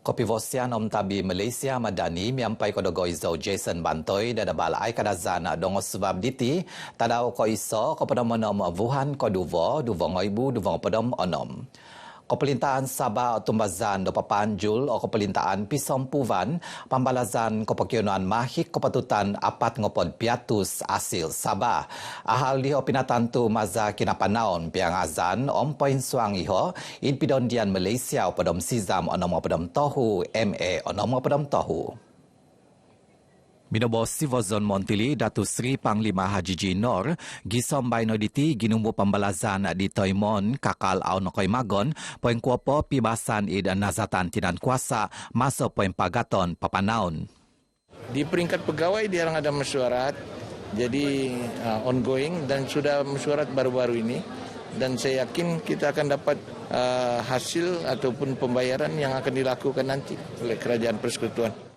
Kopi Vosian Om Tabi Malaysia Madani miampai ko dogo izo Jason Bantoy da balai kadazan dongo sebab diti tadau ko iso ko pedom onom Wuhan ko duvo ngoibu duvo pedom onom. Keperintahan Sabah Tumbazan do papanjul o keperintahan Pisompuvan pambalazan kopokyonan mahik kopatutan apat ngopod piatus asil Sabah. Ahal liho pinatantu maza kinapanaon piang azan poin suang iho in pidondian Malaysia opodom sizam onom opodom tohu MA onom opodom tohu. Minobos Sivozon Montili Datu Sri Panglima Haji Jinor gisom bainoditi ginumbu pembalazan di Toimon kakal au nokoi magon poin kuopo pibasan id nazatan tinan kuasa masuk poin pagaton papanaun. Di peringkat pegawai dia ada mesyuarat jadi ongoing dan sudah mesyuarat baru-baru ini dan saya yakin kita akan dapat hasil ataupun pembayaran yang akan dilakukan nanti oleh Kerajaan Persekutuan.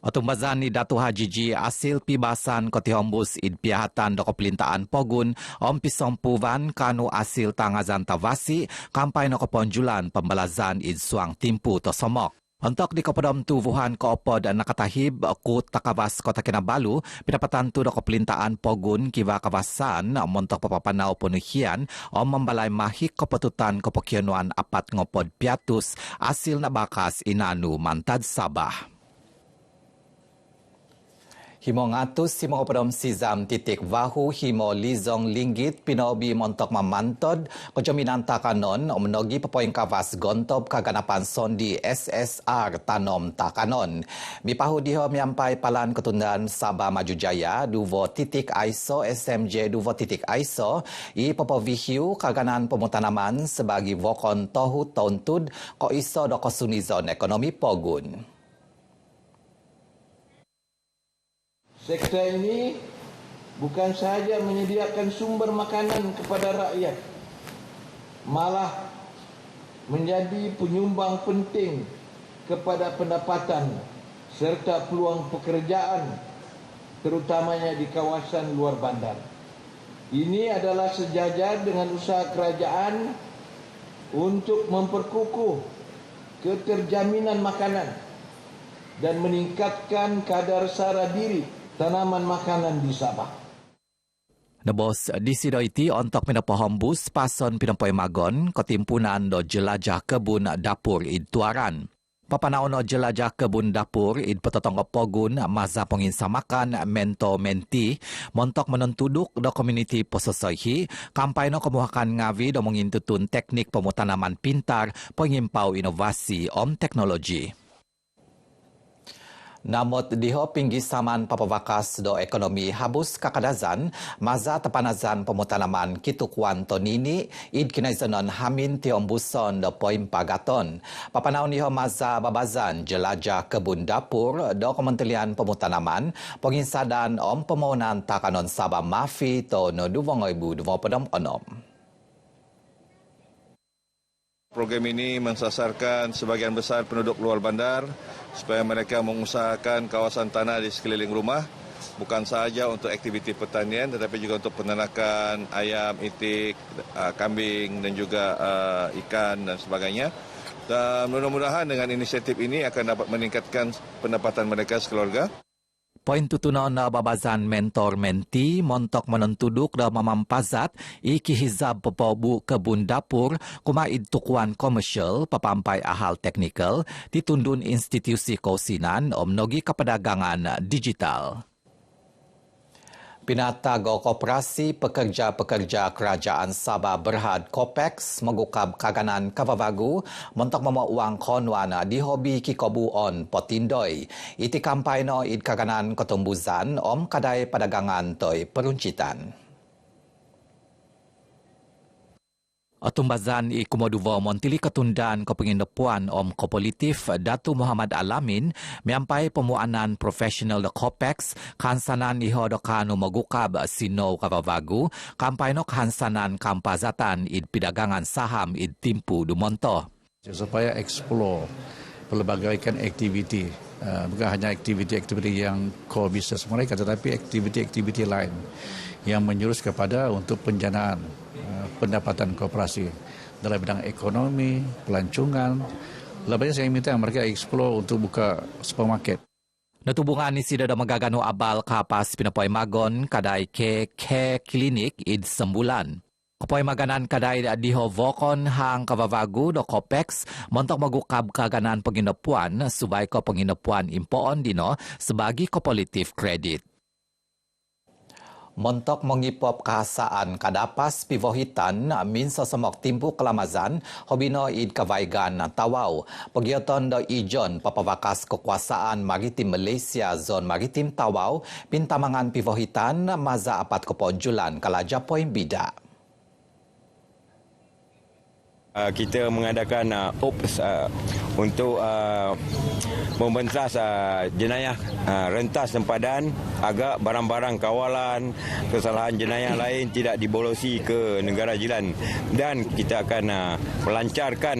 Otumbazan ni Datu Haji Ji asil pibasan kotihombus id piahatan do kepelintaan Pogun Pisompuvan kanu asil tangazan tavasi kampai no keponjulan pembalazan id suang timpu to somok. Untuk di kopodom tu Wuhan koopod nakatahib ku takabas kota Kinabalu pinapatan tu do kepelintaan Pogun kiwa kawasan montok papapanau penuhian membalai mahik kepetutan kopokyonuan apat ngopod piatus asil nabakas inanu mantad Sabah. Himo ngatus himo opodom sizam titik wahu himo lizong linggit pinobi montok mamantod kojominan takanon omnogi pepoing kawas gontob kaganapan sondi SSR tanom takanon. Mipahu diho miampai palan ketundan Sabah Maju Jaya duvo titik ISO SMJ duvo titik ISO i popovihiu kaganan pemutanaman sebagi wokon tohu tontud ko iso do kosunizon ekonomi Pogun. Sektor ini bukan sahaja menyediakan sumber makanan kepada rakyat, malah menjadi penyumbang penting kepada pendapatan serta peluang pekerjaan, terutamanya di kawasan luar bandar. Ini adalah sejajar dengan usaha kerajaan untuk memperkukuh keterjaminan makanan dan meningkatkan kadar sara diri tanaman makanan di Sabah. Nebos di sido iti untuk pinapohombus pason pinapoi magon ketimpunan do jelajah kebun dapur id tuaran. Papanaon do jelajah kebun dapur id petotong Pogun maza penginsa makan mento menti montok menentuduk do community pososoihi kampai no kemuhakan ngawi do mengintutun teknik pemutanaman pintar pengimpau inovasi teknologi. Namot diho pinggi saman papawakas do ekonomi habus kakadazan maza tepanazan pemutanaman kitukwan tonini id kinaizanon hamin tiombuson do poin pagaton. Papanaon diho maza babazan jelajah kebun dapur do Kementerian Pemutanaman penginsadan pemohonan takanon Sabah Mafi to no duvongoibu duvopodom onom. Program ini mensasarkan sebagian besar penduduk luar bandar supaya mereka mengusahakan kawasan tanah di sekeliling rumah, bukan sahaja untuk aktiviti pertanian tetapi juga untuk peternakan ayam, itik, kambing dan juga ikan dan sebagainya. Dan mudah-mudahan dengan inisiatif ini akan dapat meningkatkan pendapatan mereka sekeluarga. Poin tutunan na babazan mentor-menti montok menentuduk da mamampazat iki hizab pepobu kebun dapur kumaid tukuan komersial papampai ahal teknikal ditundun institusi kausinan omnogi kepedagangan digital. Pinatago Koperasi Pekerja-Pekerja Kerajaan Sabah Berhad Kopex mengukab kaganan kavavagu montok memauang konwana di hobi kikobu on potindoi. Iti kampayno id kaganan kotumbuzan kadai padagangan toy peruncitan. Otumbazan i Kumoduvo Montili ketundan kepengindepuan kopolitif Datu Muhammad Alamin miampai pemuanan profesional de Kopex kansanan iho do kanu magukab sino kavavagu kampayno kansanan kampazatan id pidagangan saham id timpu dumonto. Supaya explore pelbagai aktiviti, bukan hanya aktiviti-aktiviti yang core business mereka tetapi aktiviti-aktiviti lain yang menjurus kepada untuk penjanaan pendapatan koperasi dalam bidang ekonomi, pelancongan, Lebihnya saya minta mereka explore untuk buka supermarket. Natubungan ni sida da magagano abal kapas pinapoy magon kadai ke klinik id sembulan. Kapoy maganan kadai dihovokon hang kavavagu do Copex montok magukab kaganan panginapuan subay ko panginapuan impoon dino sebagi ko politif kredit. Montok mengipop kahasaan kadapas pivohitan min sesemok timpu kelamazan hobino id kavaigan Tawau. Pagioton do ijon papavakas kekuasaan maritim Malaysia zon maritim Tawau pintamangan pivohitan maza apat keponjulan kalaja poin bida. Kita mengadakan OPS untuk membentas jenayah rentas sempadan agar barang-barang kawalan, kesalahan jenayah lain tidak dibolosi ke negara jiran. Dan kita akan melancarkan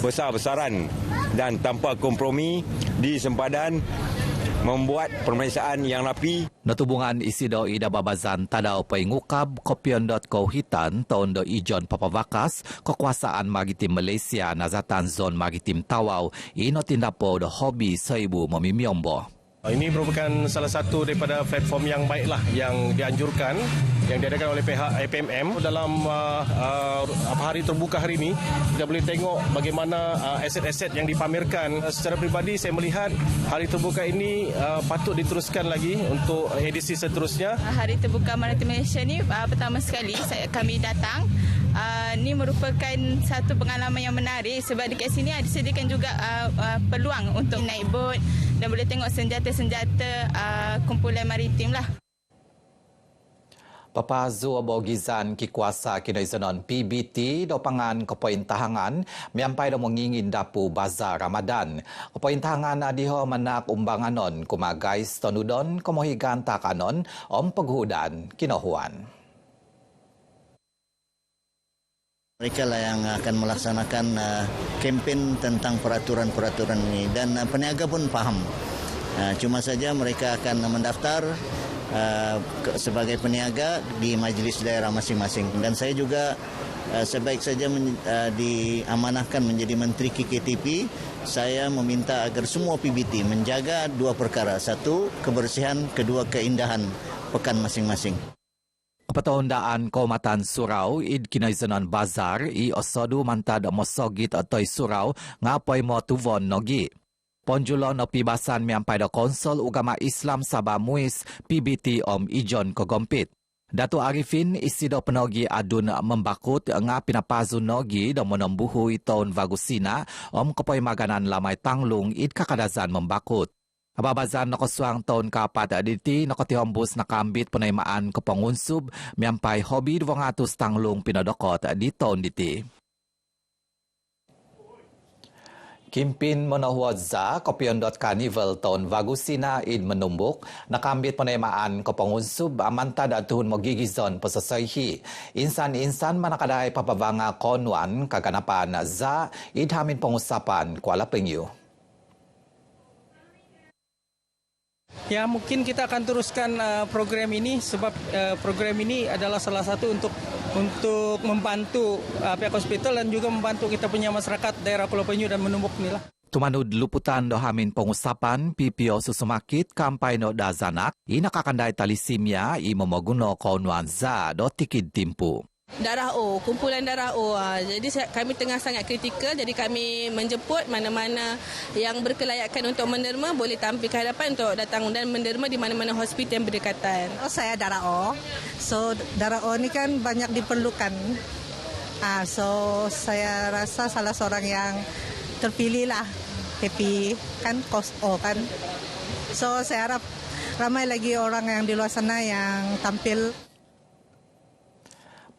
besar-besaran dan tanpa kompromi di sempadan membuat pemeriksaan yang rapi. Natubungan isi do ida babazan tadaw paingukab kopion.co hitan tahun do ijon papavakas kekuasaan maritim Malaysia nazatan zon maritim Tawau ino tindapo do hobi seibu memimiombo. Ini merupakan salah satu daripada platform yang baiklah yang dianjurkan yang diadakan oleh pihak IPMM. Dalam hari terbuka hari ini kita boleh tengok bagaimana aset-aset yang dipamerkan. Secara peribadi saya melihat hari terbuka ini patut diteruskan lagi untuk edisi seterusnya. Hari terbuka Maritim Malaysia ni pertama sekali kami datang. Ini merupakan satu pengalaman yang menarik sebab dekat sini disediakan juga peluang untuk naik bot dan boleh tengok senjata-senjata kumpulan maritim lah. Papa Zu Abogizan kikuasa kinaisanon PBT do pangan kepointahangan miampai do mengingin dapu bazar Ramadan. Kepointahangan adiho manak umbanganon kumagais tonudon kemohigan takanon om paghudan kinohuan. Mereka lah yang akan melaksanakan kempen tentang peraturan-peraturan ini dan peniaga pun faham. Cuma saja mereka akan mendaftar sebagai peniaga di majlis daerah masing-masing. Dan saya juga sebaik saja diamanahkan menjadi Menteri KKTP, saya meminta agar semua PBT menjaga dua perkara. Satu, kebersihan. Kedua, keindahan pekan masing-masing. Petondaan Kaumatan Surau id kinaisanon bazar i osodu mantad mosogit atoy surau ngapoy mo tuvon nogi. Ponjulon o pibasan miampai do Konsol Ugama Islam Sabah Muis PBT om ijon kogompit. Dato Arifin isi do penogi adun membakut nga pinapazun nogi do monombuhu iton vagusina om kapoy maganan lamay tanglung id kakadazan membakut. Ababazan nakoswang taon kapat aditi nakotihombus nakambit penaimaan kepengunsub miampai hobi 200 tanglung pinodokot di taon diti. Kimpin Monohuadza Kopiondot Carnival taon Vagusina id menumbuk nakambit penaimaan kepengunsub amanta datuhun mogigizon pesesaihi. Insan-insan manakadai papavanga konwan kaganapan za id hamin pengusapan Kuala Penyu. Ya, mungkin kita akan teruskan program ini sebab program ini adalah salah satu untuk membantu pihak hospital dan juga membantu kita punya masyarakat daerah Pulau Penyu dan menumbuk inilah. Tumanud luputan do hamin pengusapan PPO susumakit kampai no dazanak inakakandai talisimia i memoguno konwan za do tikid timpu. Darah O, kumpulan darah O. Jadi kami tengah sangat kritikal, jadi kami menjemput mana-mana yang berkelayakan untuk menderma boleh tampil ke hadapan untuk datang dan menderma di mana-mana hospital yang berdekatan. Saya darah O. So darah O ni kan banyak diperlukan. So saya rasa salah seorang yang terpilih lah. Happy kan kos O kan. So saya harap ramai lagi orang yang di luar sana yang tampil.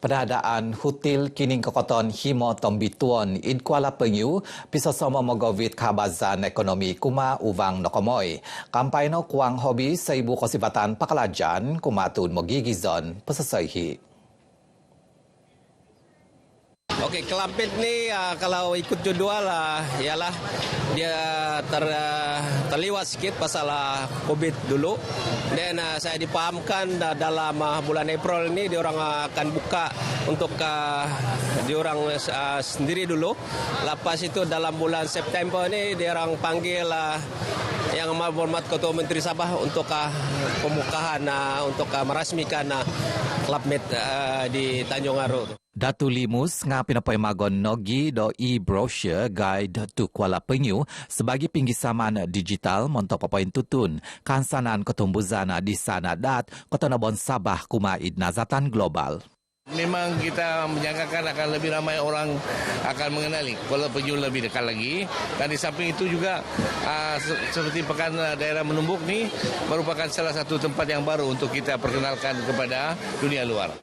Penadaan hutil kining kekoton himo tombituon id Kuala Penyu pisosoma mogovit kabazan ekonomi kuma uvang nokomoy. Kampai no kuang hobi seibu kosibatan pakalajan kumatun mogigizon pesesaihi. Okey, Kelampit ni kalau ikut jadual ialah dia terliwat sikit pasal COVID dulu. Dan saya dipahamkan dalam bulan April ni diorang akan buka untuk diorang sendiri dulu. Lepas itu dalam bulan September ni diorang panggil yang berhormat Ketua Menteri Sabah untuk pembukaan untuk merasmikan Club Med di Tanjung Aru. Datu Limus ngapinapay magon nogi do e-brochure guide to Kuala Penyu sebagai pinggisaman digital montok papain tutun kansanan ketumbuzan di sana dat kota Nabon Sabah kumaid nazatan global. Memang kita menjangkakan akan lebih ramai orang akan mengenali Kuala Penyu lebih dekat lagi. Dan di samping itu juga seperti Pekan Daerah Menumbuk ni merupakan salah satu tempat yang baru untuk kita perkenalkan kepada dunia luar.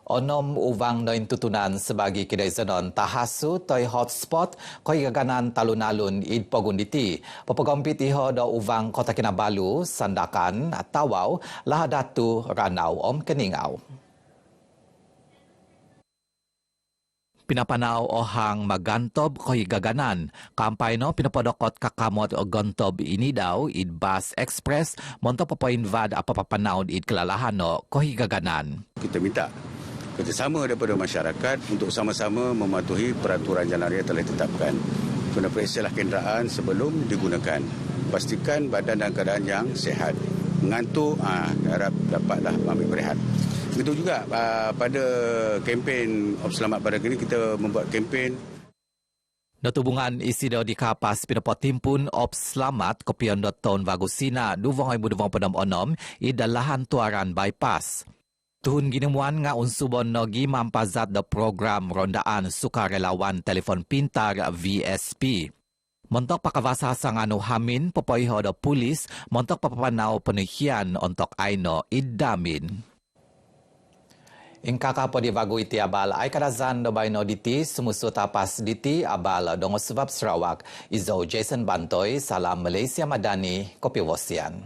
Onom uvang noin tutunan sebagai kedai zenon tahasu toy hotspot koi gaganan talun-alun id pogunditi. Papagompit iho do uvang Kota Kinabalu, Sandakan, Tawau, Lahadatu, Ranau, Om Keningau. Pinapanaw ohang magantob koi gaganan. Kampay no pinapodokot kakamot o gantob ini daw id bus express monto papoinvad apapapanaw id kelalahan no koi gaganan. Kita minta kerjasama daripada masyarakat untuk sama-sama mematuhi peraturan jalan raya telah ditetapkan. Kena periksalah kenderaan sebelum digunakan. Pastikan badan dalam keadaan yang sihat. Mengantuk, harap dapatlah ambil berehat. Begitu juga pada kempen Op Selamat pada kini kita membuat kempen. Natubungan isido di kapas pinapot timpun Op Selamat kopion .ton Vagusina 2026 idalahan tuaran bypass. Tuhun ginemuan nga unsubon nogi mampazat do program rondaan sukarelawan telefon pintar VSP. Montok pakavasa sang anu hamin popoiho do pulis montok papapanaw penuhian ontok aino iddamin. Ingkaka po di bago iti abal ay kadazan do bayno diti sumusu tapas diti abal dongo sebab Sarawak. Izo Jason Bantoy, Salam Malaysia Madani, Kopi Wosian.